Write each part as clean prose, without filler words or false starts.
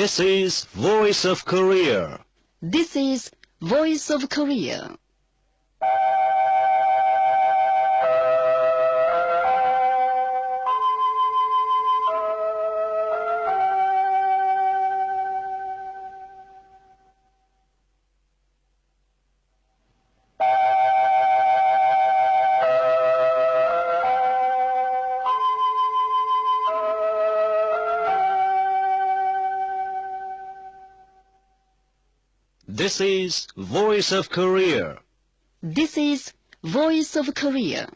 This is Voice of Korea. This is Voice of Korea. This is Voice of Korea. This is Voice of Korea.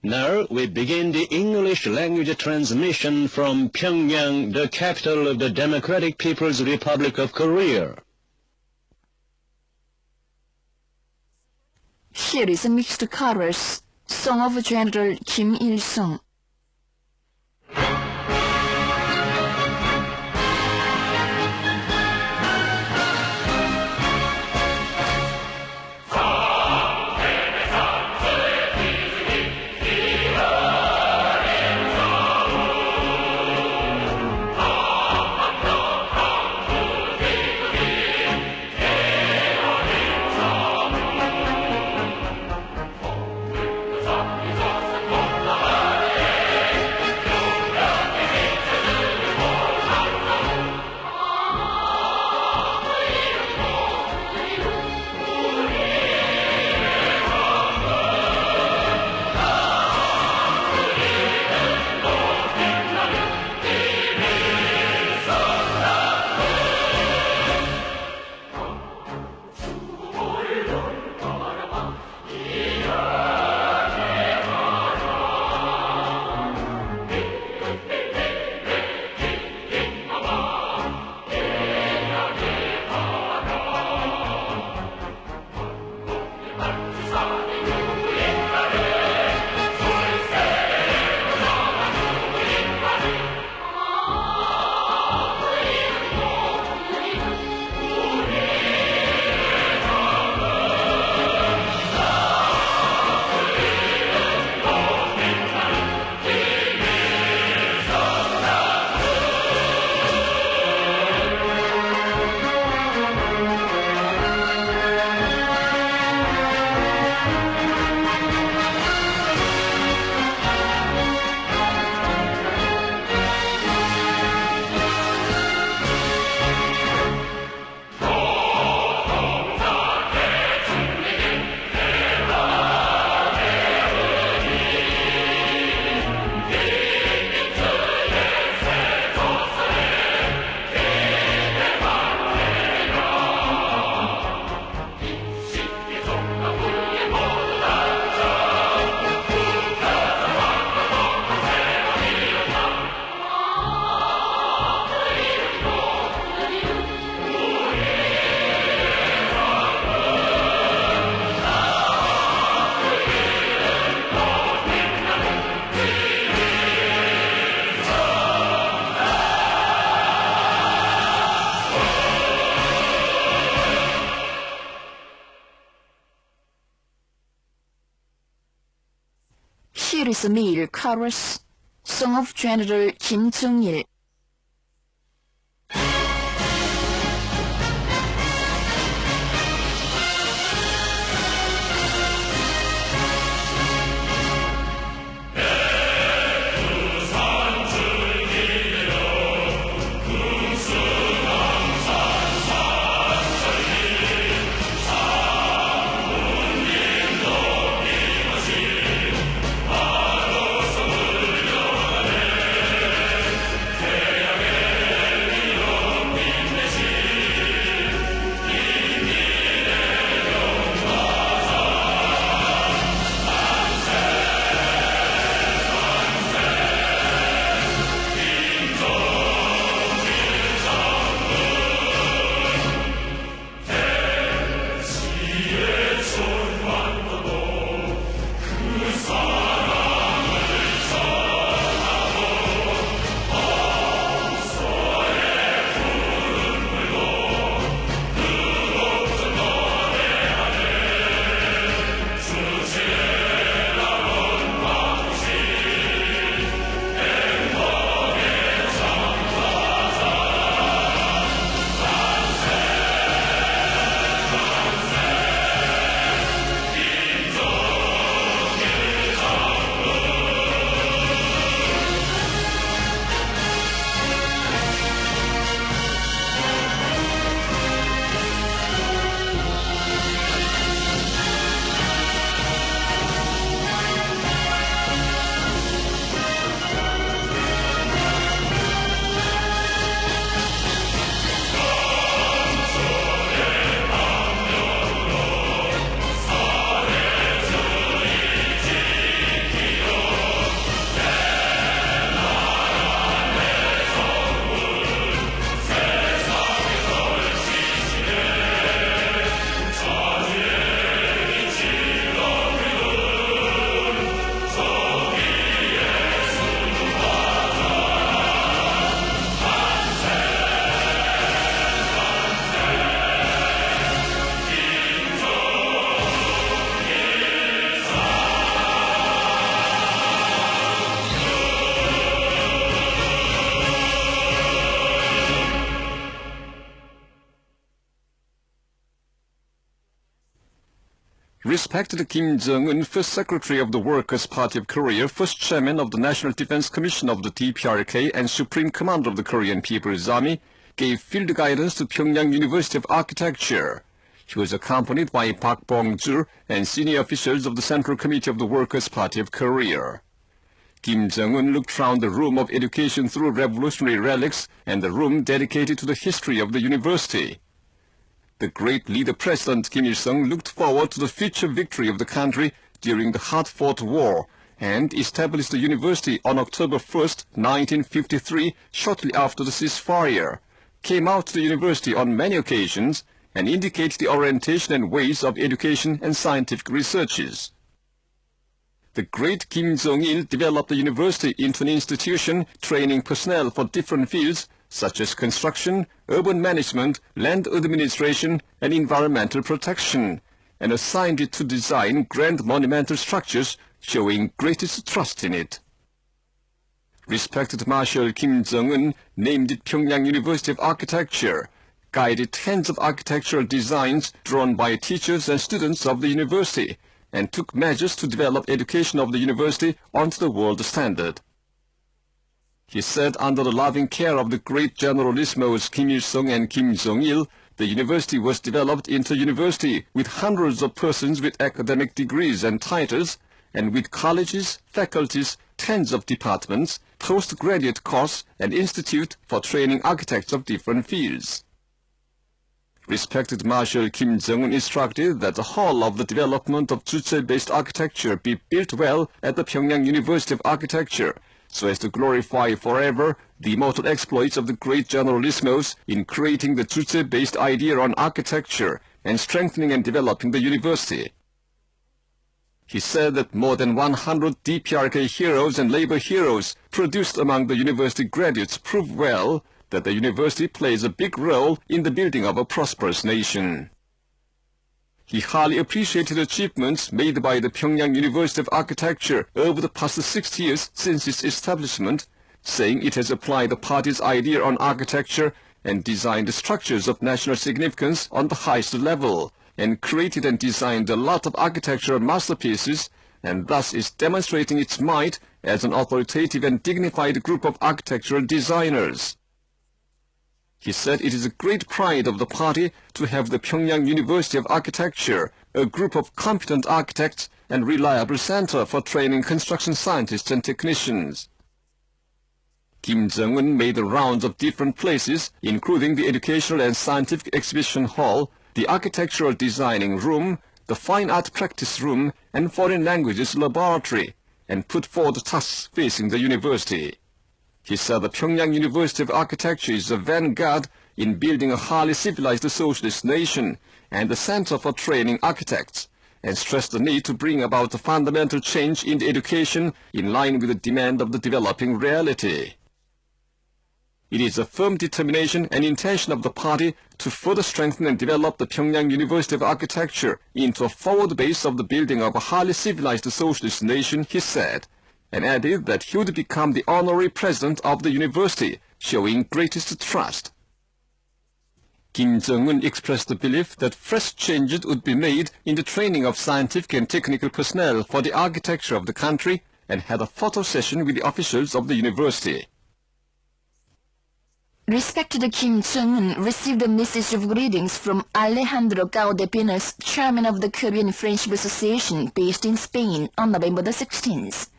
Now we begin the English language transmission from Pyongyang, the capital of the Democratic People's Republic of Korea. Here is Mixed Chorus, Song of General Kim Il-sung. Hãy Rice Mill Chorus, Song of General Kim Jong-il. Respected Kim Jong-un, first Secretary of the Workers' Party of Korea, first Chairman of the National Defense Commission of the DPRK, and Supreme Commander of the Korean People's Army, gave field guidance to Pyongyang University of Architecture. He was accompanied by Park Bong-ju and senior officials of the Central Committee of the Workers' Party of Korea. Kim Jong-un looked round the room of education through revolutionary relics and the room dedicated to the history of the university. The great leader President Kim Il-sung looked forward to the future victory of the country during the hard-fought war and established the university on October 1st, 1953, shortly after the ceasefire, came out to the university on many occasions and indicated the orientation and ways of education and scientific researches. The great Kim Jong-il developed the university into an institution training personnel for different fields such as construction, urban management, land administration, and environmental protection, and assigned it to design grand monumental structures showing greatest trust in it. Respected Marshal Kim Jong-un named it Pyongyang University of Architecture, guided tens of architectural designs drawn by teachers and students of the university, and took measures to develop education of the university onto the world standard. He said under the loving care of the great generalismos Kim Il-sung and Kim Jong-il, the university was developed into a university with hundreds of persons with academic degrees and titles, and with colleges, faculties, tens of departments, postgraduate course, and institute for training architects of different fields. Respected Marshal Kim Jong-un instructed that the hall of the development of Juche-based architecture be built well at the Pyongyang University of Architecture, so as to glorify forever the immortal exploits of the great generalismos in creating the Juche-based idea on architecture and strengthening and developing the university. He said that more than 100 DPRK heroes and labor heroes produced among the university graduates prove well that the university plays a big role in the building of a prosperous nation. He highly appreciated the achievements made by the Pyongyang University of Architecture over the past 60 years since its establishment, saying it has applied the party's idea on architecture and designed the structures of national significance on the highest level, and created and designed a lot of architectural masterpieces, and thus is demonstrating its might as an authoritative and dignified group of architectural designers. He said it is a great pride of the party to have the Pyongyang University of Architecture, a group of competent architects and reliable center for training construction scientists and technicians. Kim Jong-un made the rounds of different places, including the Educational and Scientific Exhibition Hall, the Architectural Designing Room, the Fine Art Practice Room, and Foreign Languages Laboratory, and put forward tasks facing the university. He said the Pyongyang University of Architecture is a vanguard in building a highly civilized socialist nation and the center for training architects, and stressed the need to bring about a fundamental change in the education in line with the demand of the developing reality. It is a firm determination and intention of the party to further strengthen and develop the Pyongyang University of Architecture into a forward base of the building of a highly civilized socialist nation, he said, and added that he would become the honorary president of the university, showing greatest trust. Kim Jong-un expressed the belief that fresh changes would be made in the training of scientific and technical personnel for the architecture of the country, and had a photo session with the officials of the university. Respected Kim Jong-un received a message of greetings from Alejandro Gaudepinas, chairman of the Korean Friendship Association based in Spain, on November the 16th.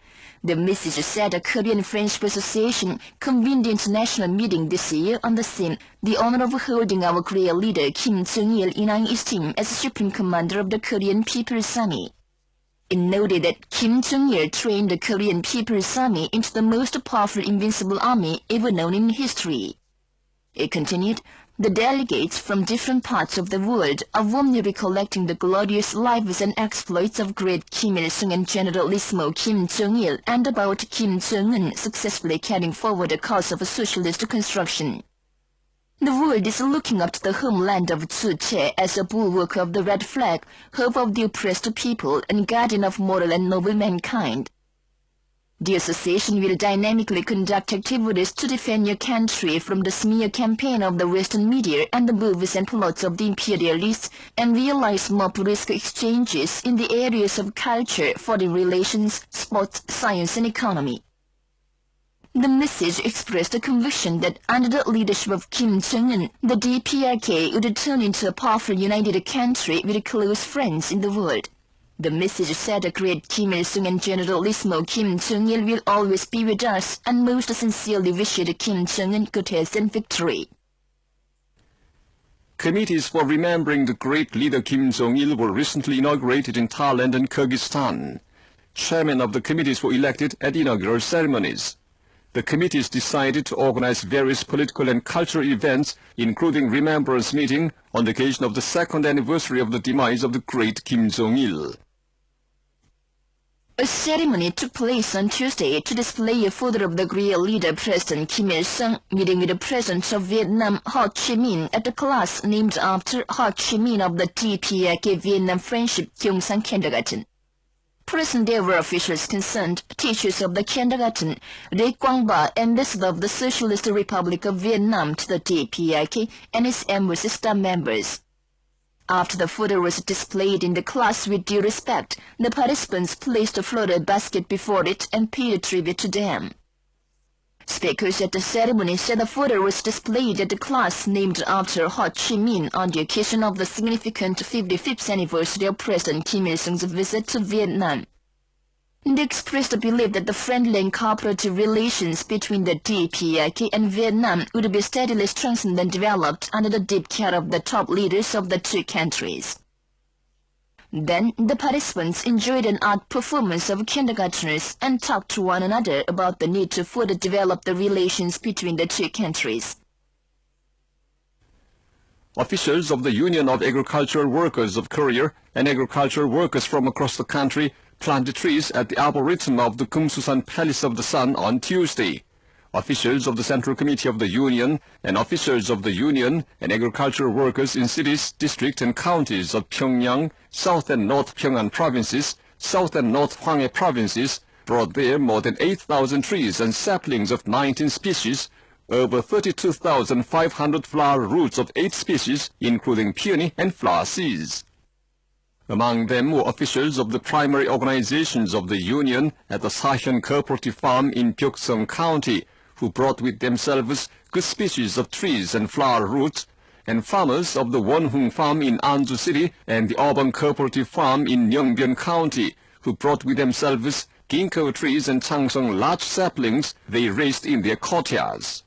The message said the Korean Friendship Association convened the international meeting this year on the theme, the honor of holding our Korea leader Kim Jong-il in high esteem as Supreme Commander of the Korean People's Army. It noted that Kim Jong-il trained the Korean People's Army into the most powerful invincible army ever known in history. It continued, the delegates from different parts of the world are warmly recollecting the glorious lives and exploits of great Kim Il-sung and Generalissimo Kim Jong-il, and about Kim Jong-un successfully carrying forward the cause of socialist construction. The world is looking up to the homeland of Tzu-che as a bulwark of the red flag, hope of the oppressed people, and guardian of moral and noble mankind. The association will dynamically conduct activities to defend your country from the smear campaign of the Western media and the moves and plots of the imperialists, and realize more brisk exchanges in the areas of culture, foreign relations, sports, science and economy. The message expressed a conviction that under the leadership of Kim Jong-un, the DPRK would turn into a powerful united country with close friends in the world. The message said that great Kim Il-sung and Generalissimo Kim Jong-il will always be with us, and most sincerely wished Kim Jong-un good health and victory. Committees for remembering the great leader Kim Jong-il were recently inaugurated in Thailand and Kyrgyzstan. Chairmen of the committees were elected at inaugural ceremonies. The committees decided to organize various political and cultural events, including remembrance meeting on the occasion of the second anniversary of the demise of the great Kim Jong-il. A ceremony took place on Tuesday to display a photo of the great leader President Kim Il-sung meeting with the President of Vietnam Ho Chi Minh at a class named after Ho Chi Minh of the DPRK Vietnam Friendship Gyeongsang Kindergarten. Present there were officials concerned, teachers of the kindergarten, Lê Quang Ba, ambassador of the Socialist Republic of Vietnam to the DPRK, and its embassy staff members. After the photo was displayed in the class with due respect, the participants placed a floral basket before it and paid a tribute to them. Speakers at the ceremony said the photo was displayed at the class named after Ho Chi Minh on the occasion of the significant 55th anniversary of President Kim Il-sung's visit to Vietnam. They expressed the belief that the friendly and cooperative relations between the DPRK and Vietnam would be steadily strengthened and developed under the deep care of the top leaders of the two countries. Then, the participants enjoyed an art performance of kindergartners and talked to one another about the need to further develop the relations between the two countries. Officials of the Union of Agricultural Workers of Korea and agricultural workers from across the country planted trees at the arboretum of the Kumsusan Palace of the Sun on Tuesday. officials of the Central Committee of the Union, and officials of the Union and agricultural workers in cities, districts, and counties of Pyongyang, South and North Pyongan provinces, South and North Hwanghae provinces, brought there more than 8,000 trees and saplings of 19 species, over 32,500 flower roots of 8 species, including peony and flower seeds. Among them were officials of the primary organizations of the Union at the Sahyun Cooperative Farm in Pyeokseong County, who brought with themselves good species of trees and flower roots, and farmers of the Wonhung Farm in Anju City and the Urban Cooperative Farm in Yeongbyon County, who brought with themselves ginkgo trees and changsong large saplings they raised in their courtyards.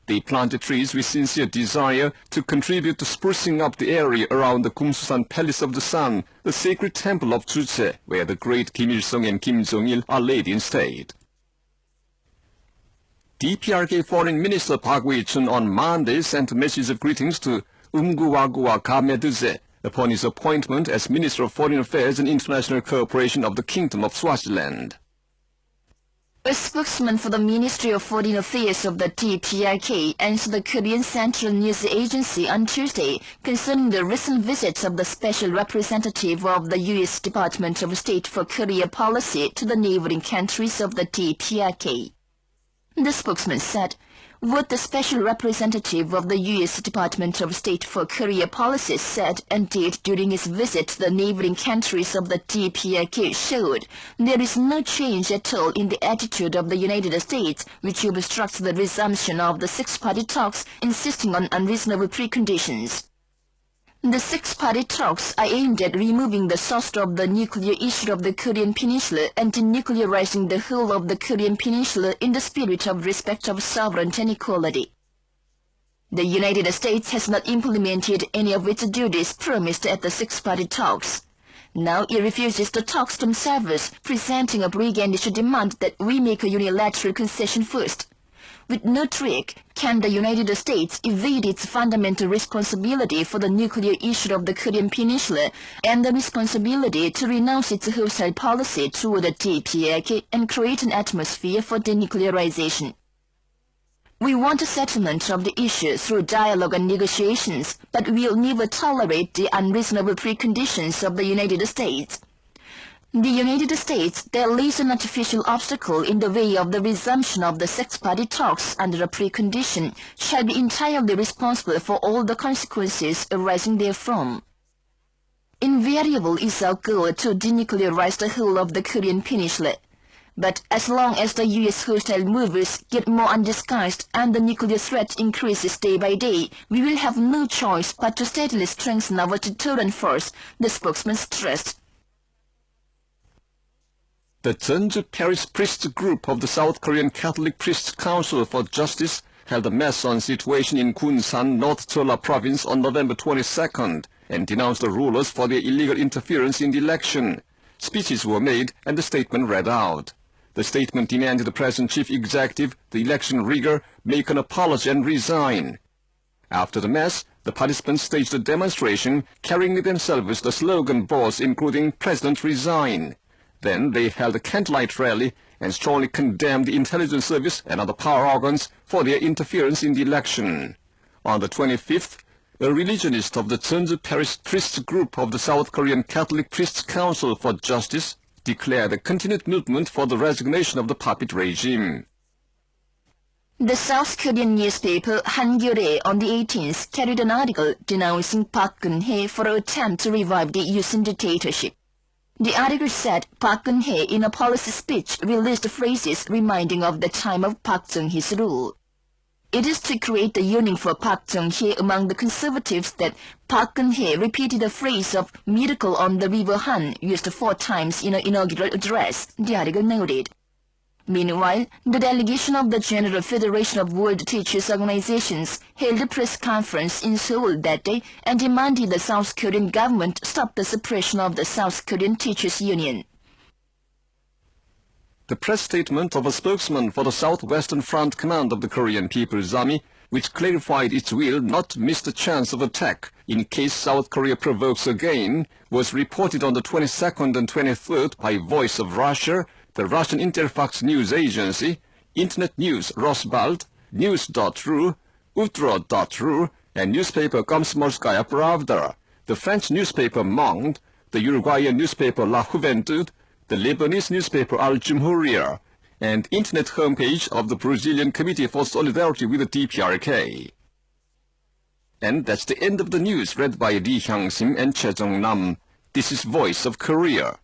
They planted trees with sincere desire to contribute to sprucing up the area around the Kumsusan Palace of the Sun, the sacred temple of Juche, where the great Kim Il-sung and Kim Jong-il are laid in state. DPRK Foreign Minister Park Wei-chun on Monday sent a message of greetings to Umguwagwa Kameduse upon his appointment as Minister of Foreign Affairs and International Cooperation of the Kingdom of Swaziland. A spokesman for the Ministry of Foreign Affairs of the DPRK answered the Korean Central News Agency on Tuesday concerning the recent visits of the Special Representative of the U.S. Department of State for Korea Policy to the neighboring countries of the DPRK. The spokesman said, what the Special Representative of the U.S. Department of State for Korea Policy said and did during his visit to the neighboring countries of the DPRK showed there is no change at all in the attitude of the United States, which obstructs the resumption of the six-party talks, insisting on unreasonable preconditions. The six-party talks are aimed at removing the source of the nuclear issue of the Korean Peninsula and denuclearizing the whole of the Korean Peninsula in the spirit of respect of sovereignty and equality. The United States has not implemented any of its duties promised at the six-party talks. Now it refuses the talks themselves, presenting a brigandish demand that we make a unilateral concession first. With no trick, can the United States evade its fundamental responsibility for the nuclear issue of the Korean Peninsula and the responsibility to renounce its hostile policy toward the DPRK and create an atmosphere for denuclearization? We want a settlement of the issue through dialogue and negotiations, but we'll never tolerate the unreasonable preconditions of the United States. The United States, there lays an artificial obstacle in the way of the resumption of the six-party talks under a precondition, shall be entirely responsible for all the consequences arising therefrom. Invariable is our goal to denuclearize the whole of the Korean Peninsula. But as long as the U.S. hostile movers get more undisguised and the nuclear threat increases day by day, we will have no choice but to steadily strengthen our deterrent force, the spokesman stressed. The Jeonju Parish Priest Group of the South Korean Catholic Priests Council for Justice held a mass on situation in Gunsan, North Cholla Province on November 22nd and denounced the rulers for their illegal interference in the election. Speeches were made and the statement read out. The statement demanded the present chief executive, the election rigger, make an apology and resign. After the mass, the participants staged a demonstration carrying with themselves the slogan boards including President Resign. Then they held a candlelight rally and strongly condemned the intelligence service and other power organs for their interference in the election. On the 25th, a religionist of the Jeonju Parish Priest Group of the South Korean Catholic Priests Council for Justice declared a continued movement for the resignation of the puppet regime. The South Korean newspaper Hankyoreh on the 18th carried an article denouncing Park Geun-hye for an attempt to revive the Yoon dictatorship. The article said Park Geun-hye in a policy speech released phrases reminding of the time of Park Chung-hee's rule. It is to create the yearning for Park Chung-hye among the conservatives that Park Geun-hye repeated the phrase of miracle on the River Han used 4 times in an inaugural address, the article noted. Meanwhile, the delegation of the General Federation of World Teachers Organizations held a press conference in Seoul that day and demanded the South Korean government stop the suppression of the South Korean Teachers Union. The press statement of a spokesman for the Southwestern Front Command of the Korean People's Army, which clarified its will not to miss the chance of attack in case South Korea provokes again, was reported on the 22nd and 23rd by Voice of Russia, the Russian Interfax news agency, Internet News Rosbald, News.ru, Utro.ru, and newspaper Komsomolskaya Pravda, the French newspaper Monde, the Uruguayan newspaper La Juventud, the Lebanese newspaper Al Jumhuriya, and internet homepage of the Brazilian Committee for Solidarity with the DPRK. And that's the end of the news read by Lee Hyang-sim and Choi Jong-nam. This is Voice of Korea.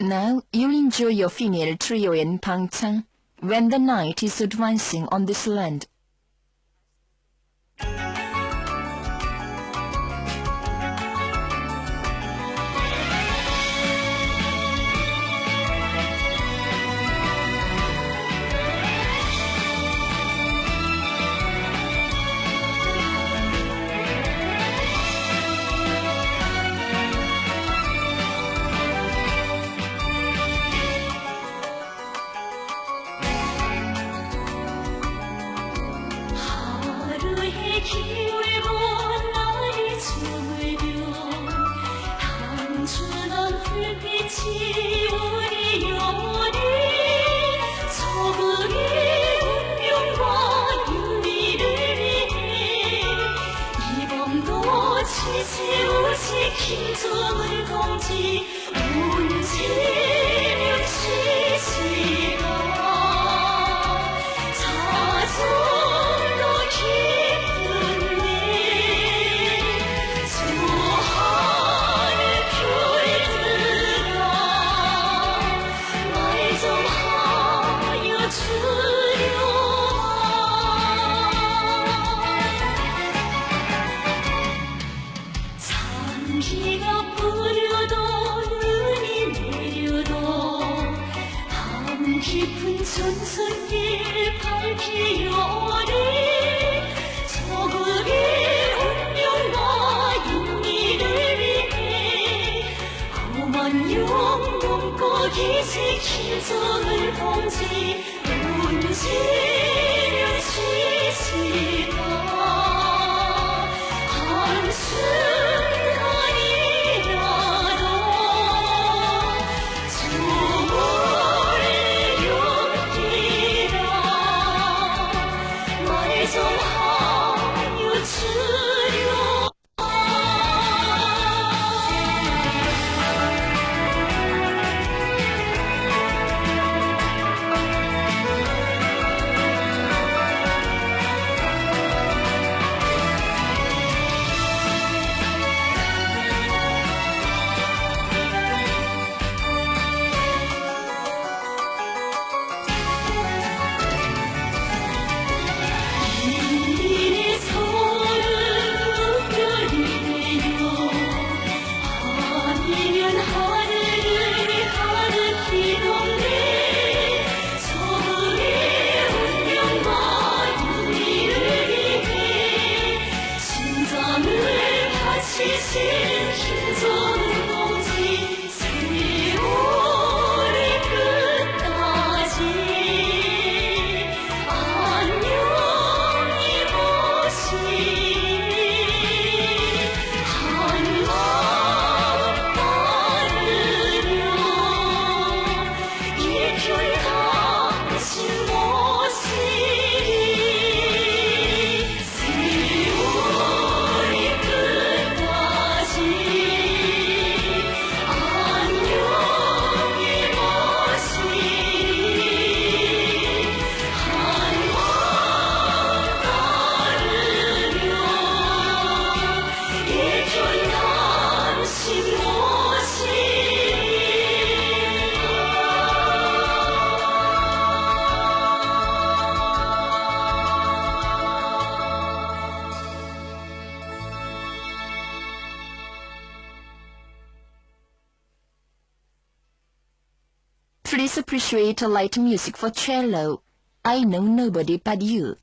Now you'll enjoy your female trio in Pangchang when the night is advancing on this land. 김정은 동지 운지명 시시가 자절로 기쁜데 수하늘 별들아 말 좀 하여 주려 비가 뿌려도 눈이 내려도 밤 깊은 전선길 밝히오리 저국의 운명과 윤리를 위해 고만 영웅 거기지 김정은 동지 운지명 시시가 한숨 김정은 동지 세월의 끝까지 안녕히 보시리 한 마음 따르며 이편 당신 모시리 세월의 끝까지 안녕히 보시리 한 마음 따르며 이편 당신 모시리 Please appreciate light music for cello. I know nobody but you.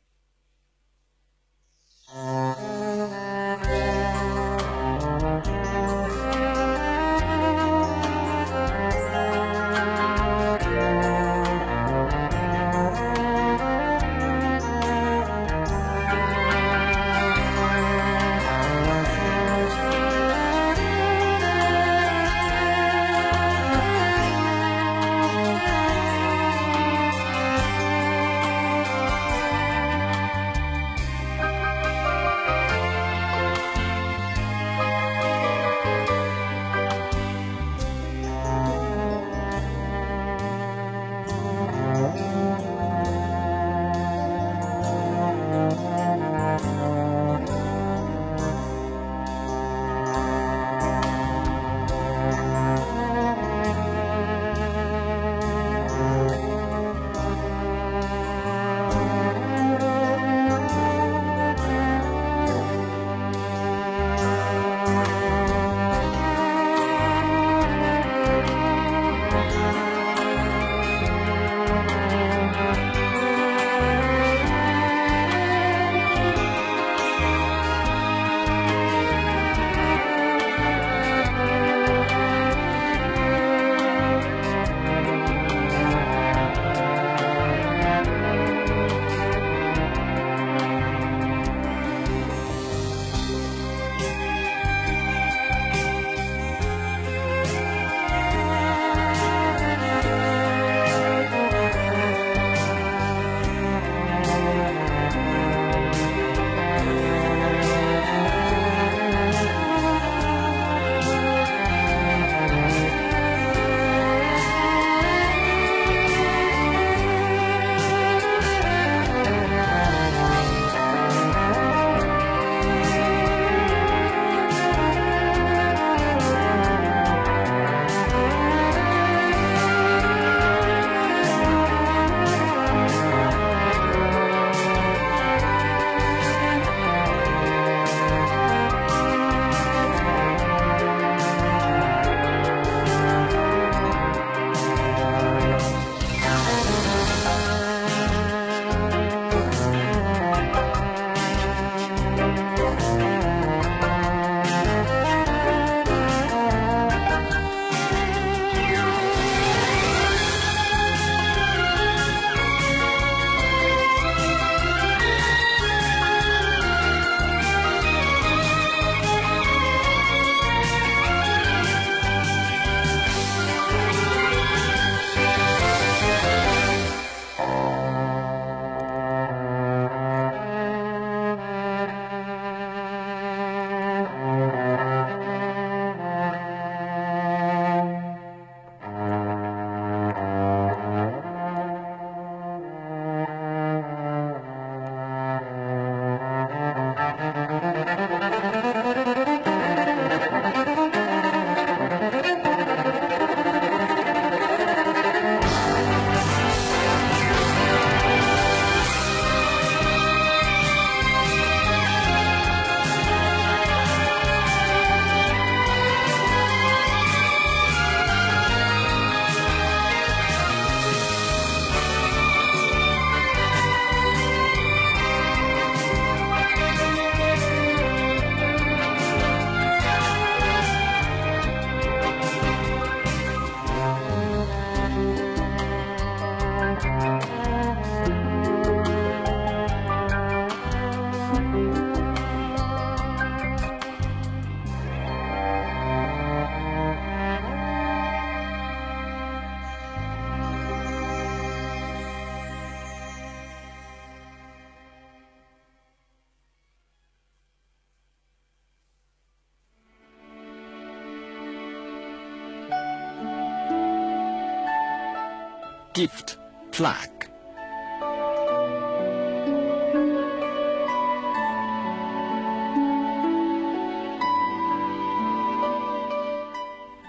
gift plaque.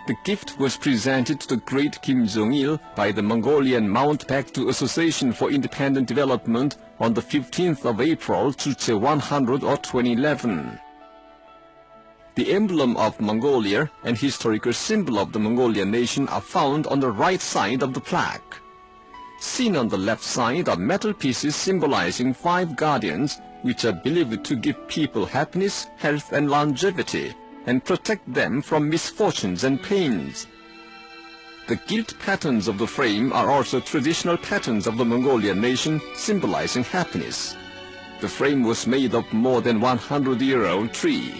The gift was presented to the great Kim Jong-il by the Mongolian Mountbatten Association for Independent Development on the 15th of April, Chuche 100 or 2011. The emblem of Mongolia and historical symbol of the Mongolian nation are found on the right side of the plaque. Seen on the left side are metal pieces symbolizing 5 guardians, which are believed to give people happiness, health and longevity, and protect them from misfortunes and pains. The gilt patterns of the frame are also traditional patterns of the Mongolian nation, symbolizing happiness. The frame was made of more than 100-year-old tree.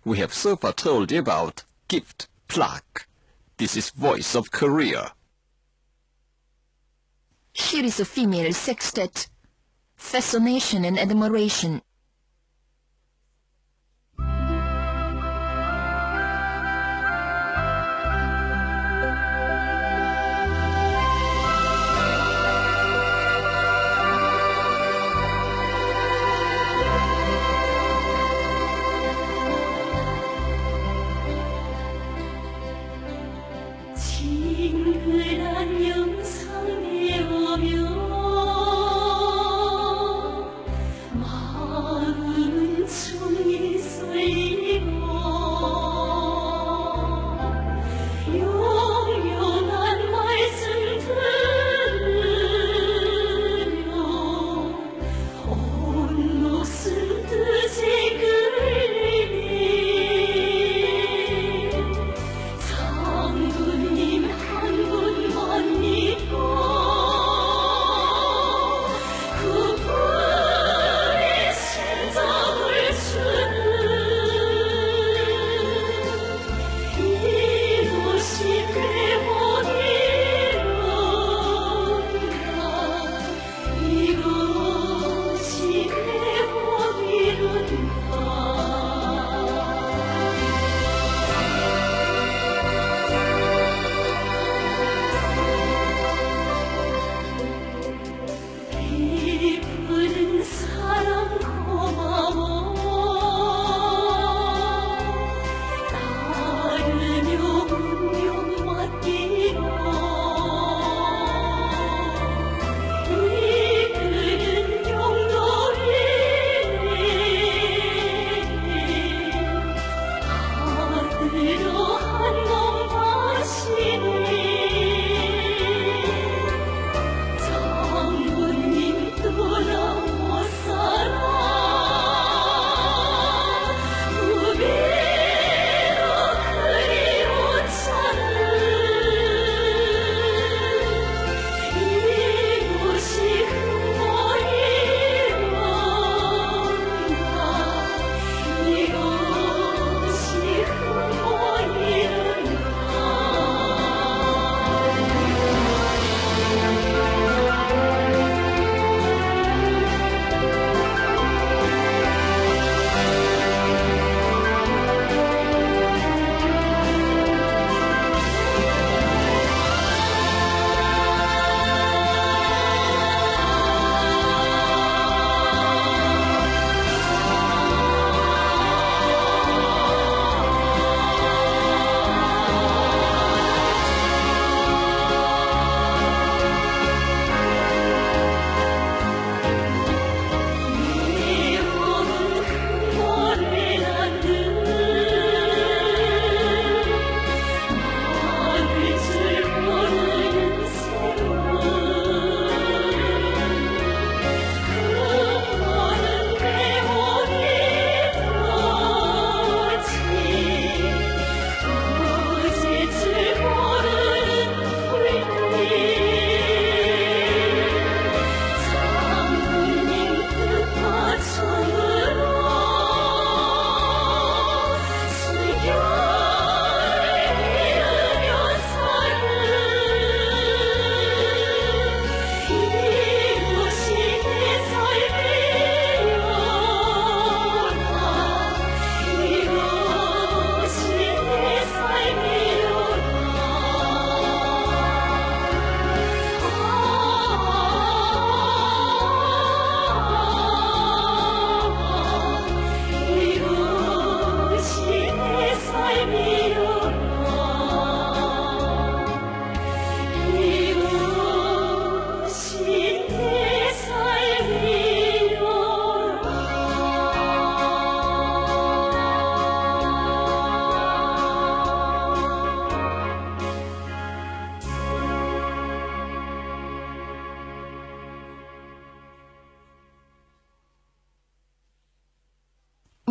We have so far told you about gift plaque. This is Voice of Korea. Here is a female sextet. Fascination and admiration. 징그란 영상에 오며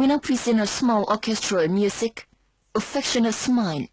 We now present a small orchestral music, Affectionate Smile.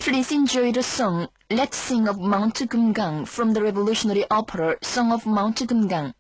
Please enjoy the song Let's Sing of Mount Kumgang from the revolutionary opera Song of Mount Kumgang.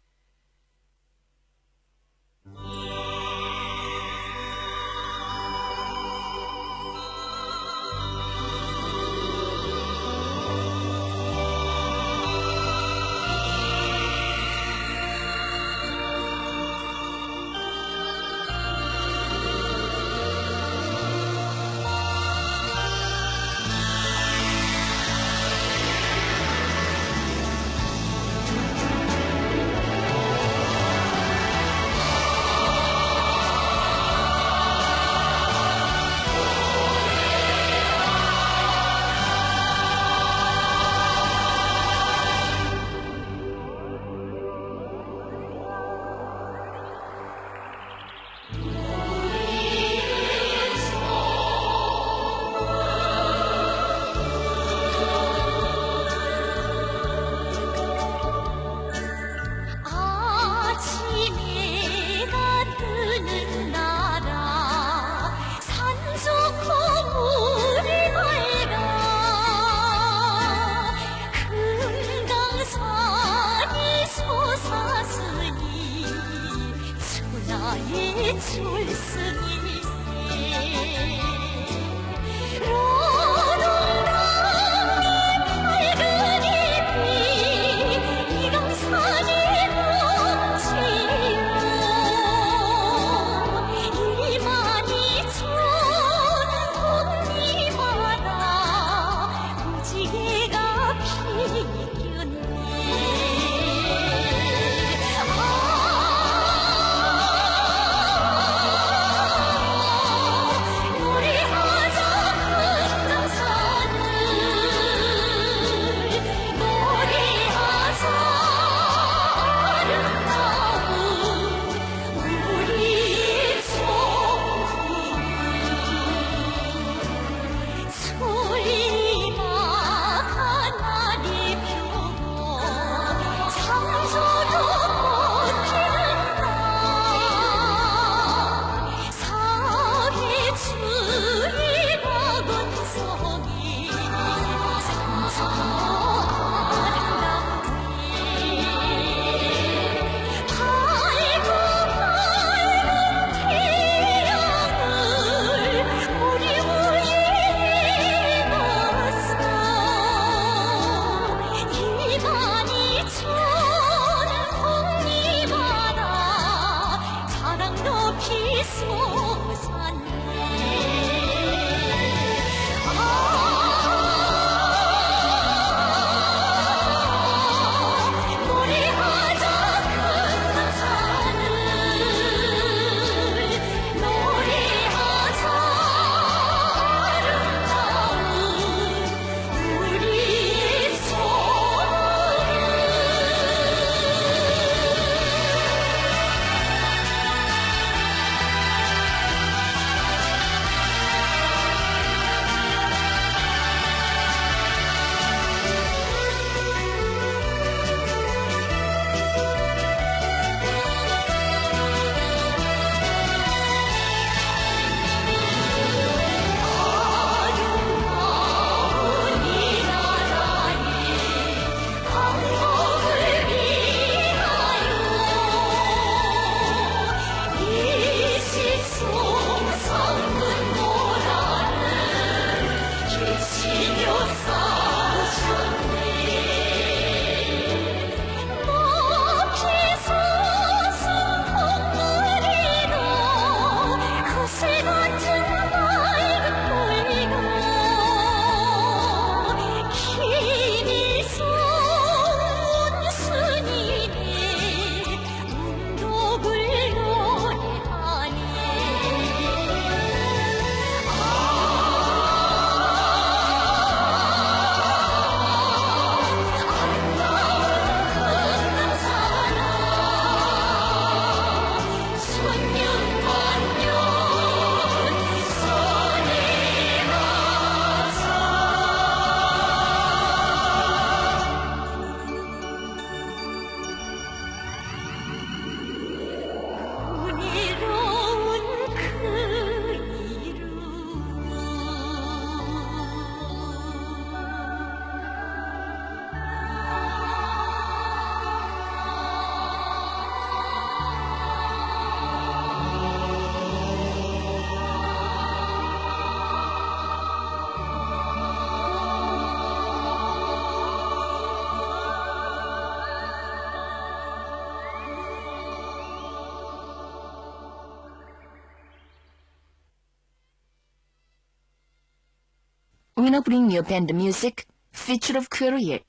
We now bring you band music, Future of Korea.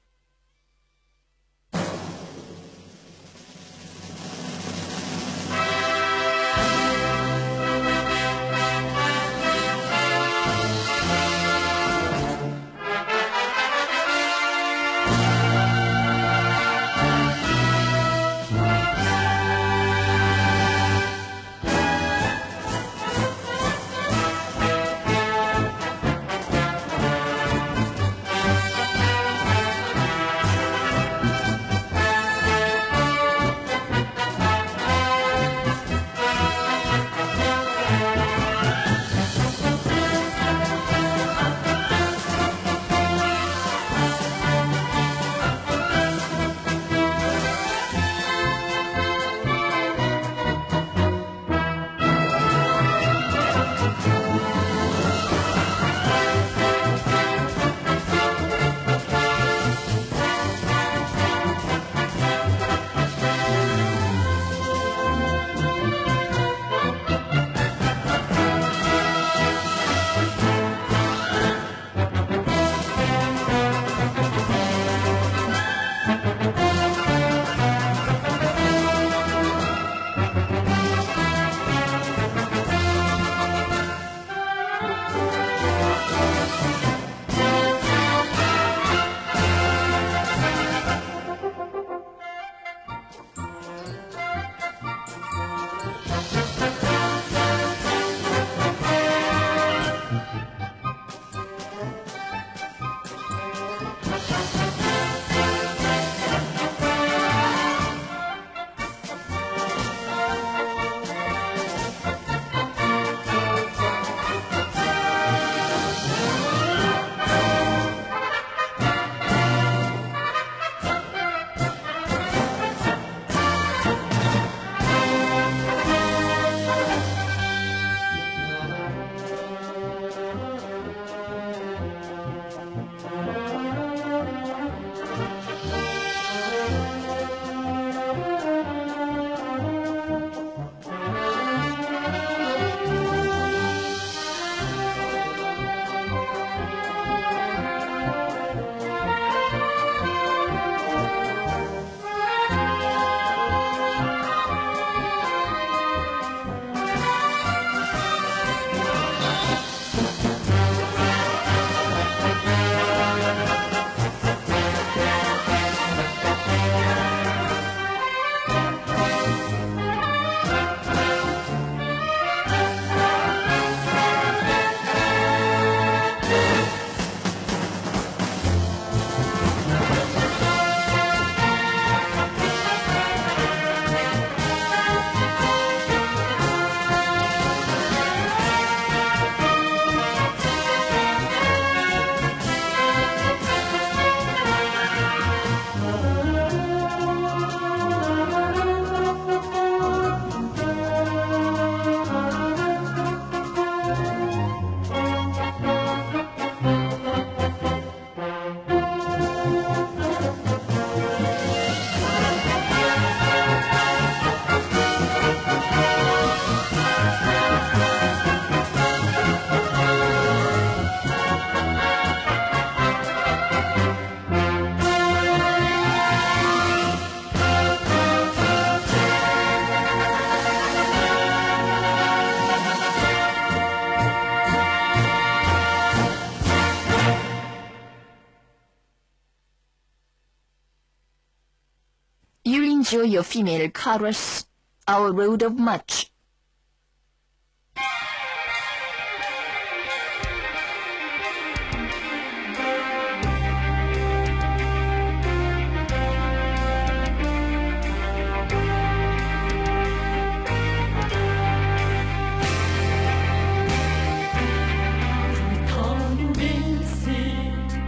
You'll enjoy your female chorus, Our Road of March.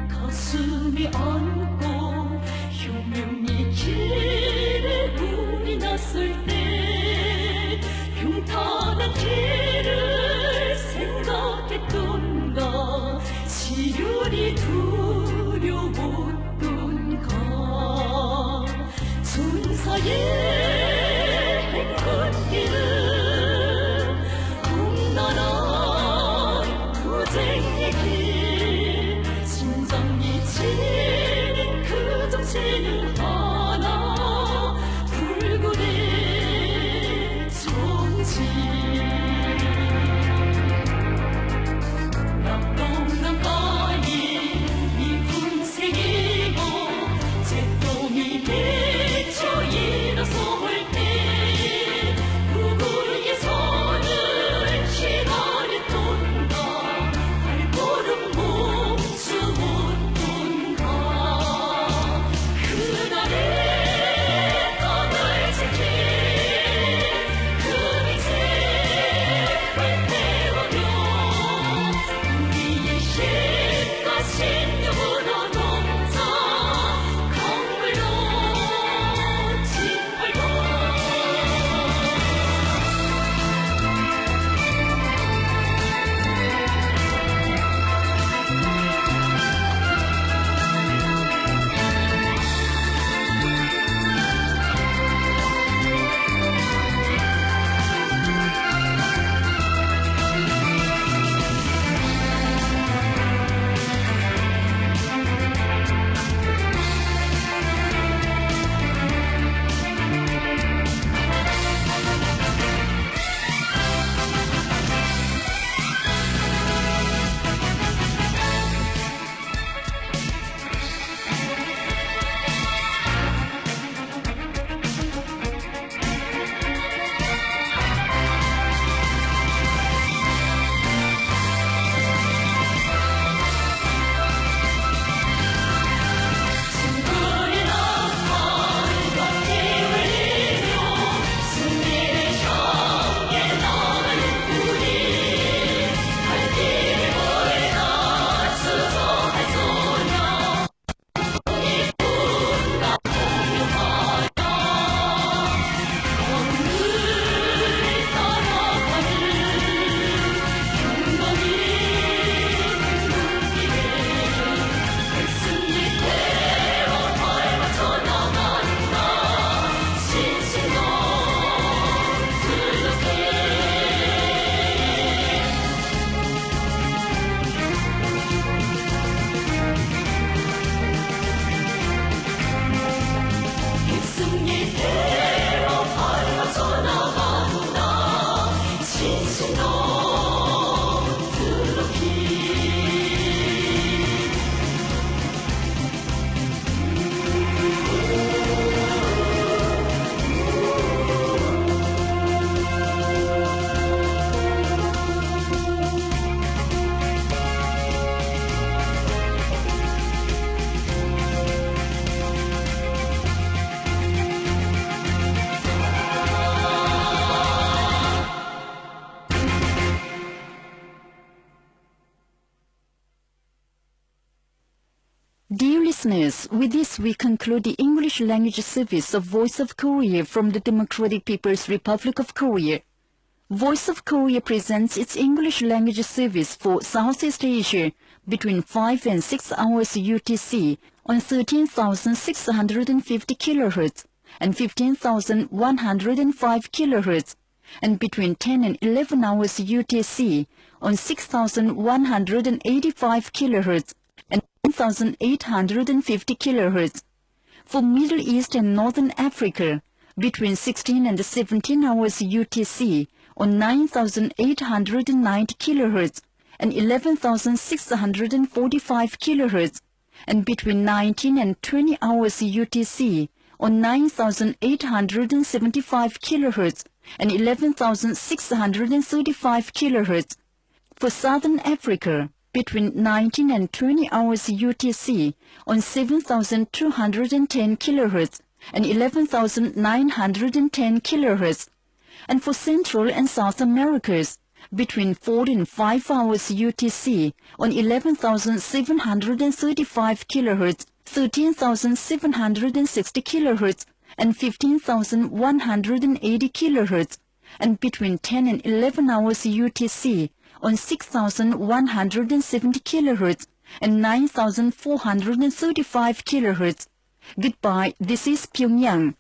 가슴이 안고 흉명이 길에 불이 났을 때 평탄한 길을 생각했던가 시련이 두려웠던가 천사의 행군길은 험난한 투쟁의 길 번지는 하나 불굴의 정지 낙동강가에 미군 생기고 잿더미 미쳐 일어설 때 누구에서는 시간이 돈다 발걸음 멈추었던가 그날의 땅을 지킨 그 빛을 태우며 우리의 신과 신념으로 넘자 강물로 짓밟아 승부의 나팔과 뛰어올리며 승리를 향해 나가는 우리 갈 길을 보이나 수성할 소녀 이분과 공유하여 건물을 따라가는 영광이 눈길에 승리대로 밟아져 나간다 신신도 들럽게 승리대로 밟아져 나간다 신신도 들럽게 Dear listeners, with this we conclude the English language service of Voice of Korea from the Democratic People's Republic of Korea. Voice of Korea presents its English language service for Southeast Asia between 5 and 6 hours UTC on 13,650 kHz and 15,105 kHz, and between 10 and 11 hours UTC on 6,185 kHz and 1,850 kHz. For Middle East and Northern Africa, between 16 and 17 hours UTC on 9,890 kHz and 11,645 kHz, and between 19 and 20 hours UTC on 9,875 kHz and 11,635 kHz. For Southern Africa, between 19 and 20 hours UTC on 7,210 kHz and 11,910 kHz. And for Central and South Americas, between 4 and 5 hours UTC on 11,735 kHz, 13,760 kHz, and 15,180 kHz, and between 10 and 11 hours UTC on 6,170 kHz and 9,435 kHz. Goodbye, this is Pyongyang.